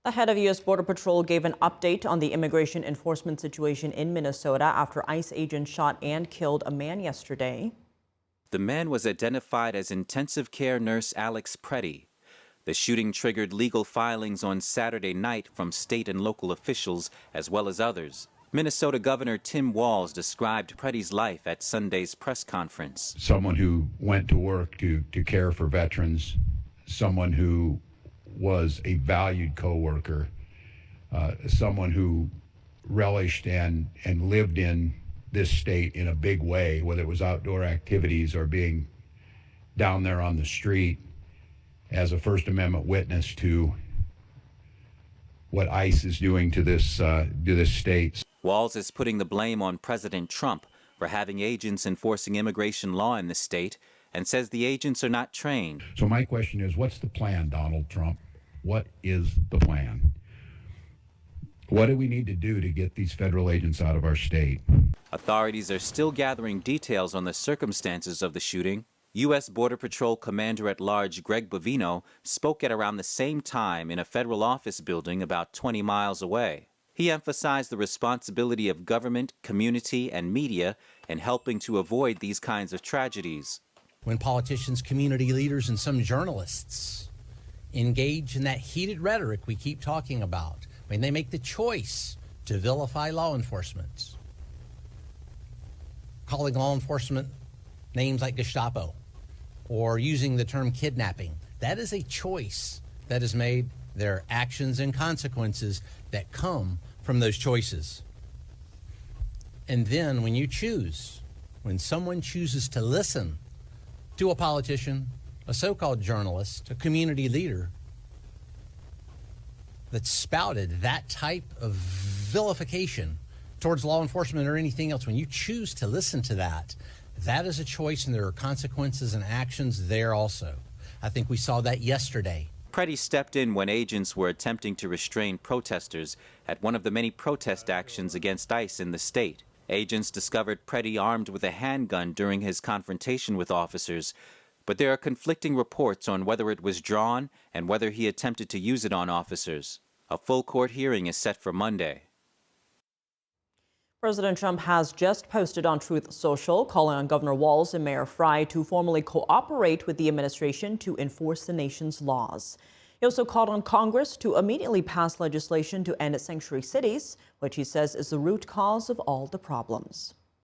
The head of U.S. Border Patrol gave an update on the immigration enforcement situation in Minnesota after ICE agents shot and killed a man yesterday. The man was identified as intensive care nurse Alex Preddy. The shooting triggered legal filings on Saturday night from state and local officials as well as others. Minnesota Governor Tim Walz described Preddy's life at Sunday's press conference. Someone who went to work to care for veterans, someone who was a valued coworker, someone who relished and lived in this state in a big way, whether it was outdoor activities or being down there on the street as a First Amendment witness to what ICE is doing to this state. Walz is putting the blame on President Trump for having agents enforcing immigration law in the state and says the agents are not trained. So my question is, what's the plan, Donald Trump? What is the plan? What do we need to do to get these federal agents out of our state? Authorities are still gathering details on the circumstances of the shooting. U.S. Border Patrol Commander-at-Large Greg Bovino spoke at around the same time in a federal office building about 20 miles away. He emphasized the responsibility of government, community, and media in helping to avoid these kinds of tragedies. When politicians, community leaders, and some journalists engage in that heated rhetoric we keep talking about, when they make the choice to vilify law enforcement, calling law enforcement names like Gestapo, or using the term kidnapping, that is a choice that is made. There are actions and consequences that come from those choices. And then when you choose, when someone chooses to listen to a politician, a so-called journalist, a community leader that spouted that type of vilification towards law enforcement or anything else, when you choose to listen to that, that is a choice, and there are consequences and actions there also. I think we saw that yesterday. Preddy stepped in when agents were attempting to restrain protesters at one of the many protest actions against ICE in the state. Agents discovered Preddy armed with a handgun during his confrontation with officers, but there are conflicting reports on whether it was drawn and whether he attempted to use it on officers. A full court hearing is set for Monday. President Trump has just posted on Truth Social calling on Governor Walz and Mayor Frey to formally cooperate with the administration to enforce the nation's laws. He also called on Congress to immediately pass legislation to end sanctuary cities, which he says is the root cause of all the problems.